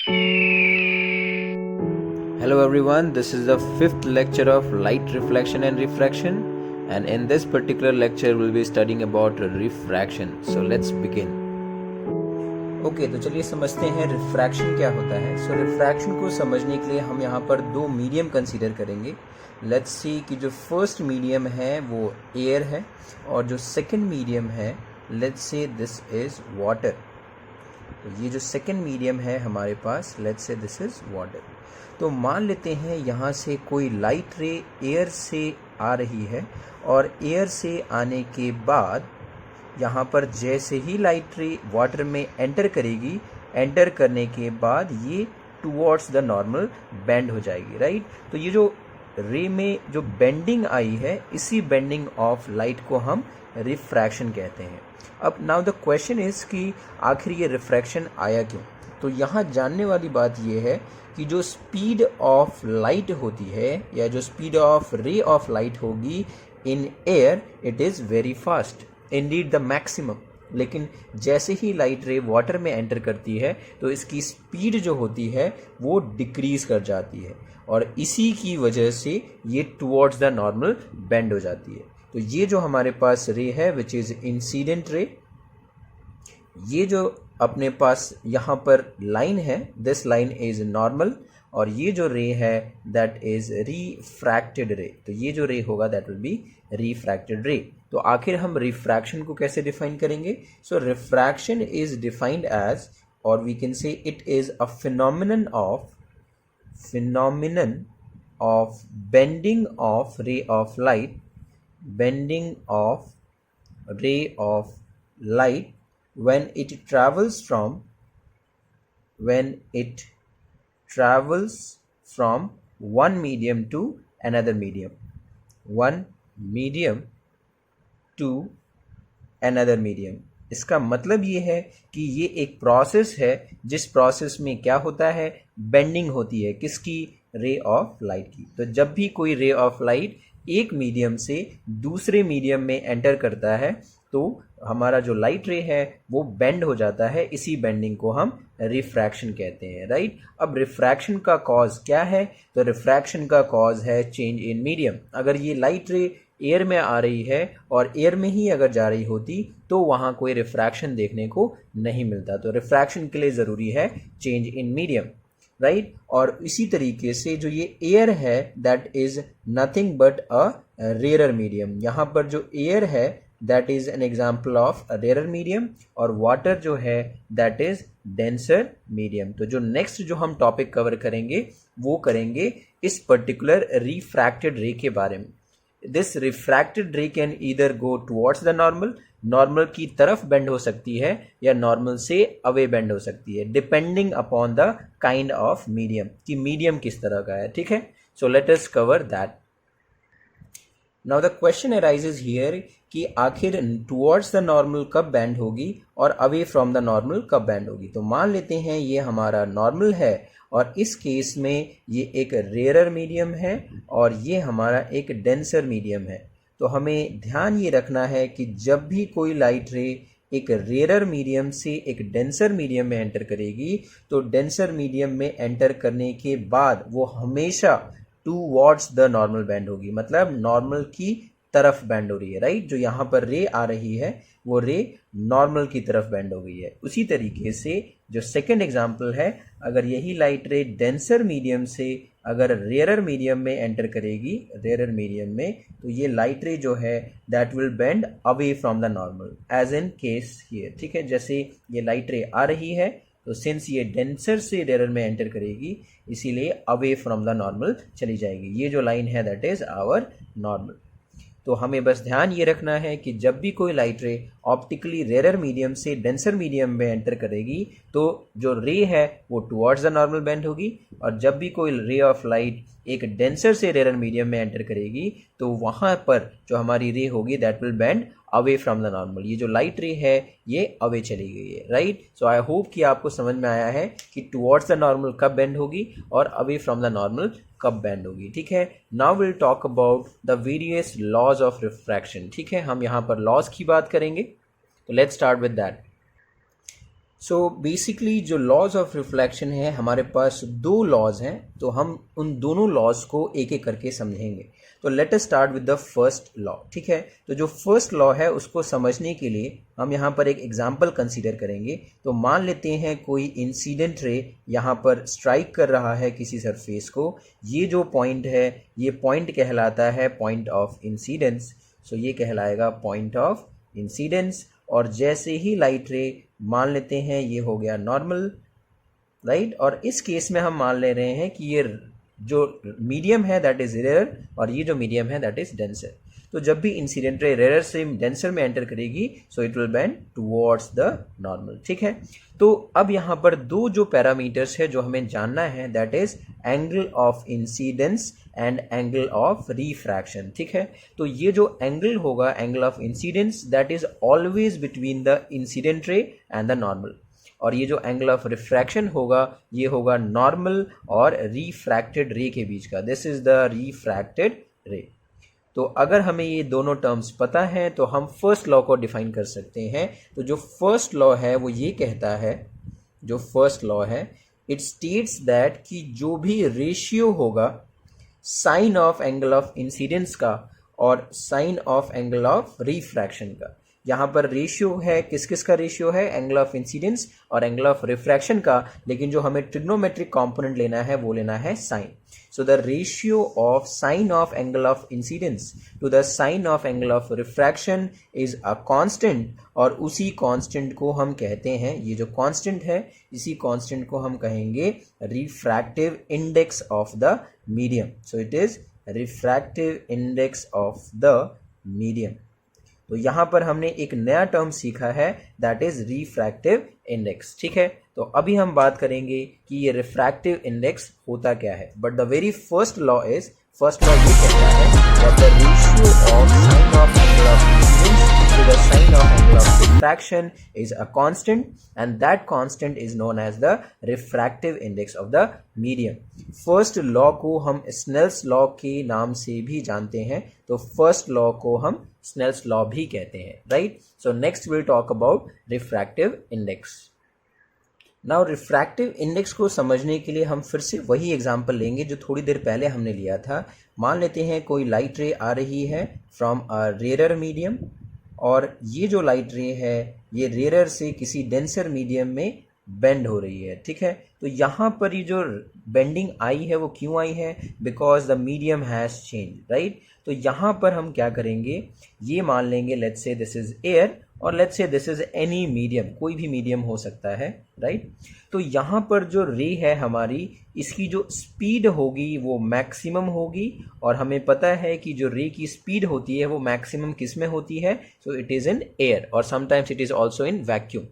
Hello everyone, this is the fifth lecture of light reflection and refraction, and in this particular lecture we'll be studying about refraction. So let's begin. Okay तो चलिए समझते हैं refraction क्या होता है. सो refraction को समझने के लिए हम यहाँ पर दो मीडियम कंसीडर करेंगे. लेट्स सी कि जो फर्स्ट मीडियम है वो एयर है और जो सेकंड मीडियम है let's say this is water. तो ये जो सेकंड मीडियम है हमारे पास, let's say this is water. तो मान लेते हैं यहाँ से कोई लाइट रे एयर से आ रही है और एयर से आने के बाद यहाँ पर जैसे ही लाइट रे वाटर में एंटर करेगी, एंटर करने के बाद ये टुवर्ड्स द नॉर्मल बेंड हो जाएगी, राइट. तो ये जो रे में जो बेंडिंग आई है, इसी बेंडिंग ऑफ लाइट को हम रिफ्रैक्शन कहते हैं. अब नाउ द क्वेश्चन इज कि आखिर ये रिफ्रैक्शन आया क्यों. तो यहाँ जानने वाली बात ये है कि जो स्पीड ऑफ लाइट होती है या जो speed of ray of light होगी in air, it is very fast, indeed the maximum. लेकिन जैसे ही लाइट रे वाटर में एंटर करती है तो इसकी स्पीड जो होती है वो डिक्रीज कर जाती है और इसी की वजह से ये टुवर्ड्स द नॉर्मल बेंड हो जाती है. तो ये जो हमारे पास रे है विच इज़ इंसिडेंट रे, ये जो अपने पास यहाँ पर लाइन है, दिस लाइन इज नॉर्मल, और ये जो रे है दैट इज रिफ्रैक्टेड रे. तो ये जो रे होगा दैट विल बी रिफ्रैक्टेड रे. तो आखिर हम रिफ्रैक्शन को कैसे डिफाइन करेंगे. So refraction is defined as, और we can say it is a phenomenon of bending of ray of light, bending of ray of light when it travels from one medium to another medium, one medium to another medium. इसका मतलब ये है कि ये एक process है जिस process में क्या होता है, बेंडिंग होती है. किसकी? रे ऑफ लाइट की. तो जब भी कोई रे ऑफ लाइट एक मीडियम से दूसरे मीडियम में एंटर करता है तो हमारा जो लाइट रे है वो बेंड हो जाता है. इसी बेंडिंग को हम रिफ्रैक्शन कहते हैं, राइट. अब रिफ्रैक्शन का कॉज क्या है. तो रिफ्रैक्शन का कॉज है चेंज इन मीडियम. अगर ये लाइट रे एयर में आ रही है और एयर में ही अगर जा रही होती तो वहाँ कोई रिफ्रैक्शन देखने को नहीं मिलता. तो रिफ्रैक्शन के लिए ज़रूरी है चेंज इन मीडियम, राइट. और इसी तरीके से जो ये एयर है that is nothing but a rare medium. यहाँ पर जो एयर है that is an example of a rare medium, और वाटर जो है दैट इज डेंसर मीडियम. तो जो नेक्स्ट जो हम टॉपिक कवर करेंगे वो करेंगे इस पर्टिकुलर रिफ्रैक्टेड रे के बारे में. दिस रिफ्रैक्टेड रे can either go towards the normal, normal की तरफ बेंड हो सकती है या नॉर्मल से अवे बेंड हो सकती है, depending upon the kind of medium, कि मीडियम किस तरह का है, ठीक है. So let us cover that. Now the question arises here कि आखिर टुवर्ड्स द नॉर्मल कब बेंड होगी और अवे फ्रॉम द नॉर्मल कब बेंड होगी. तो मान लेते हैं ये हमारा नॉर्मल है और इस केस में ये एक रेयरर मीडियम है और ये हमारा एक डेंसर मीडियम है. तो हमें ध्यान ये रखना है कि जब भी कोई लाइट रे एक रेयरर मीडियम से एक डेंसर मीडियम में एंटर करेगी तो डेंसर मीडियम में एंटर करने के बाद वो हमेशा टूवर्ड्स द नॉर्मल बेंड होगी, मतलब नॉर्मल की तरफ बेंड हो रही है, राइट. जो यहाँ पर रे आ रही है वो रे नॉर्मल की तरफ बेंड हो गई है. उसी तरीके से जो सेकंड एग्जांपल है, अगर यही लाइट रे डेंसर मीडियम से अगर रेयरर मीडियम में एंटर करेगी, रेयरर मीडियम में, तो ये लाइट रे जो है that will bend away from the normal as in case here, ठीक है. जैसे ये लाइट रे आ रही है तो सिंस ये डेंसर से रेयरर में एंटर करेगी इसीलिए अवे फ्रॉम द नॉर्मल चली जाएगी. ये जो लाइन है दैट इज आवर नॉर्मल. तो हमें बस ध्यान ये रखना है कि जब भी कोई light ray optically rare medium से डेंसर मीडियम में एंटर करेगी तो जो रे है वो टुवर्ड्स द नॉर्मल बेंड होगी, और जब भी कोई रे ऑफ लाइट एक डेंसर से रेयर मीडियम में एंटर करेगी तो वहाँ पर जो हमारी रे होगी that will bend away from the normal. ये जो लाइट रे है ये अवे चली गई है, राइट. सो आई होप कि आपको समझ में आया है कि टुवर्ड्स द नॉर्मल कब बेंड होगी और अवे फ्रॉम द नॉर्मल कब बेंड होगी, ठीक है. Now will talk about the various laws of refraction, ठीक है. हम यहाँ पर लॉज की बात करेंगे, तो let's start with that. So basically जो लॉज ऑफ रिफ्लेक्शन है, हमारे पास दो लॉज हैं, तो हम उन दोनों लॉज को एक एक करके समझेंगे। तो let us start with the first law, ठीक है। तो जो फर्स्ट लॉ है उसको समझने के लिए हम यहाँ पर एक एग्जांपल कंसीडर करेंगे। तो मान लेते हैं कोई इंसिडेंट रे यहाँ पर स्ट्राइक कर रहा है किसी सरफेस को। ये जो पॉइंट है, ये पॉइंट कहलाता है पॉइंट ऑफ इंसिडेंस। सो ये कहलाएगा पॉइंट ऑफ इंसिडेंस। और जैसे ही लाइट रे, मान लेते हैं ये हो गया नॉर्मल, राइट। और इस केस में हम मान ले रहे हैं कि ये जो मीडियम है दैट इज रेयर, और ये जो मीडियम है दैट इज डेंसर। तो जब भी इंसिडेंट रे रेयर से डेंसर में एंटर करेगी, so it will bend towards the normal, ठीक है। तो अब यहाँ पर दो जो पैरामीटर्स है जो हमें जानना है, that is angle of incidence and angle of refraction, ठीक है। तो ये जो एंगल होगा, angle of incidence, that is always between the incident ray and the normal. और ये जो एंगल ऑफ रिफ्रैक्शन होगा, ये होगा नॉर्मल और रिफ्रैक्टेड रे के बीच का। दिस इज द रिफ्रैक्टेड रे। तो अगर हमें ये दोनों टर्म्स पता है तो हम फर्स्ट लॉ को डिफाइन कर सकते हैं। तो जो फर्स्ट लॉ है वो ये कहता है, जो फर्स्ट लॉ है, इट स्टेट्स दैट कि जो भी रेशियो होगा sine of angle of incidence का और sine of angle of refraction का, यहाँ पर रेशियो है, किस किस का रेशियो है, एंगल ऑफ इंसिडेंस और एंगल ऑफ रिफ्रैक्शन का। लेकिन जो हमें ट्रिग्नोमेट्रिक कंपोनेंट लेना है वो लेना है sine. So the ratio of sine of angle of incidence to the sine of angle of refraction is a constant, और उसी कांस्टेंट को हम कहते हैं, ये जो कांस्टेंट है इसी कांस्टेंट को हम कहेंगे refractive index of the medium. So it is refractive index of the medium. तो यहाँ पर हमने एक नया टर्म सीखा है, दैट इज रिफ्रैक्टिव इंडेक्स, ठीक है। तो अभी हम बात करेंगे कि ये रिफ्रैक्टिव इंडेक्स होता क्या है। But the very first law ये कहता है that the ratio of sine of angle of incidence to the sine of angle of refraction is a constant, and that constant is known as the refractive index of the medium. First law को हम Snell's law के नाम से भी जानते हैं, तो first law को हम स्नेल्स लॉ भी कहते हैं, right. So next will talk about refractive index. Now refractive index को समझने के लिए हम फिर से वही एग्जांपल लेंगे जो थोड़ी देर पहले हमने लिया था। मान लेते हैं कोई लाइट रे आ रही है फ्रॉम अ रेयरर मीडियम, और ये जो लाइट रे है ये रेयरर से किसी डेंसर मीडियम में बेंड हो रही है, ठीक है। तो यहाँ पर ये जो बेंडिंग आई है वो क्यों आई है, because the medium has change, right. तो यहाँ पर हम क्या करेंगे, ये मान लेंगे let's say this is air और let's say this is any medium, कोई भी मीडियम हो सकता है, राइट। तो यहाँ पर जो रे है हमारी, इसकी जो स्पीड होगी वो मैक्सिमम होगी, और हमें पता है कि जो रे की स्पीड होती है वो मैक्सिमम किस में होती है, so it is in air और sometimes it is also in vacuum.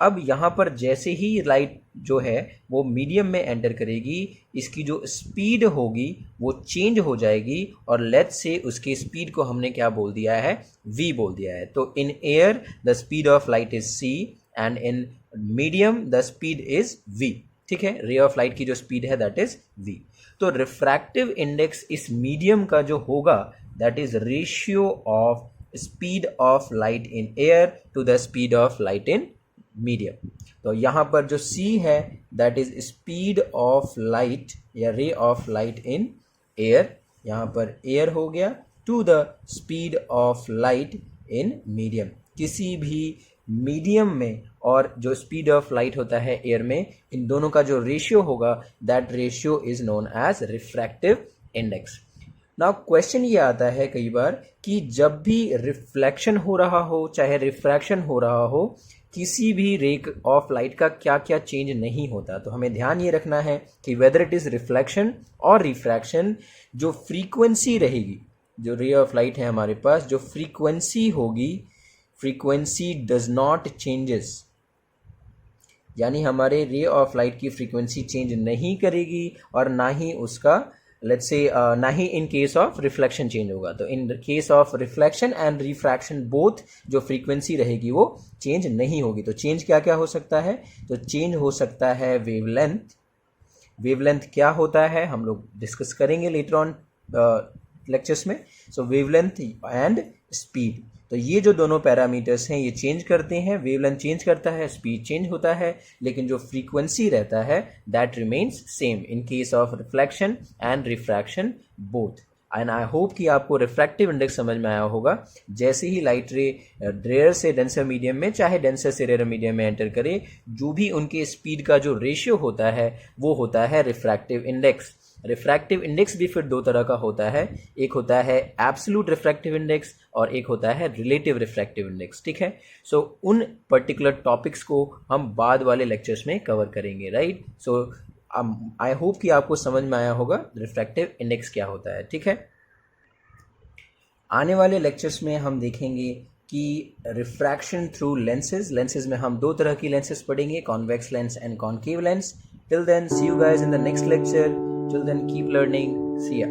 अब यहाँ पर जैसे ही लाइट जो है वो मीडियम में एंटर करेगी, इसकी जो स्पीड होगी वो चेंज हो जाएगी, और लेट्स से उसके स्पीड को हमने क्या बोल दिया है, v बोल दिया है। तो in air the speed of light is c and in medium the speed is v, ठीक है। रे ऑफ लाइट की जो स्पीड है दैट इज v। तो रिफ्रैक्टिव इंडेक्स इस मीडियम का जो होगा that is ratio of speed of light in air to the speed of light in medium. तो यहाँ पर जो c है that is speed of light या ray of light in air, यहाँ पर एयर हो गया, to the speed of light in medium. किसी भी मीडियम में और जो स्पीड ऑफ लाइट होता है एयर में, इन दोनों का जो रेशियो होगा that ratio is known as refractive index. Now question ये आता है कई बार कि जब भी रिफ्लेक्शन हो रहा हो चाहे रिफ्रैक्शन हो रहा हो, किसी भी रे ऑफ लाइट का क्या क्या चेंज नहीं होता। तो हमें ध्यान ये रखना है कि वेदर इट इज़ रिफ्लेक्शन और रिफ्रैक्शन, जो फ्रीक्वेंसी रहेगी, जो रे ऑफ लाइट है हमारे पास, जो फ्रीक्वेंसी होगी, फ्रीक्वेंसी डज नॉट चेंजेस, यानी हमारे रे ऑफ लाइट की फ्रीक्वेंसी चेंज नहीं करेगी, और ना ही उसका लेट्स से ना ही in case of reflection change होगा। तो in case of reflection and refraction both जो फ्रीक्वेंसी रहेगी वो चेंज नहीं होगी। तो चेंज क्या क्या हो सकता है, तो चेंज हो सकता है वेवलेंथ। वेवलेंथ क्या होता है हम लोग डिस्कस करेंगे लेटर ऑन लेक्चर्स में। सो वेवलेंथ एंड स्पीड, तो ये जो दोनों पैरामीटर्स हैं ये चेंज करते हैं, वेवलेंथ चेंज करता है, स्पीड चेंज होता है, लेकिन जो फ्रीक्वेंसी रहता है that remains same in case of reflection and refraction both. And I hope कि आपको रिफ्रैक्टिव इंडेक्स समझ में आया होगा। जैसे ही लाइट रे रेयर से डेंसर मीडियम में चाहे डेंसर से रेयर मीडियम में एंटर करे, जो भी उनके स्पीड का जो रेशियो होता है वो होता है रिफ्रैक्टिव इंडेक्स। रिफ्रैक्टिव इंडेक्स भी फिर दो तरह का होता है, एक होता है एब्सोल्यूट रिफ्रैक्टिव इंडेक्स और एक होता है रिलेटिव रिफ्रैक्टिव इंडेक्स। ठीक है, सो उन पर्टिकुलर टॉपिक्स को हम बाद वाले लेक्चर्स में कवर करेंगे, राइट। सो आई होप कि आपको समझ में आया होगा रिफ्रैक्टिव इंडेक्स क्या होता है। ठीक है, आने वाले लेक्चर्स में हम देखेंगे कि रिफ्रैक्शन थ्रू लेंसेज में हम दो तरह की लेंसेज पढ़ेंगे, convex lens and concave lens. Till then see you guys in the next lecture. Till then, keep learning. See ya.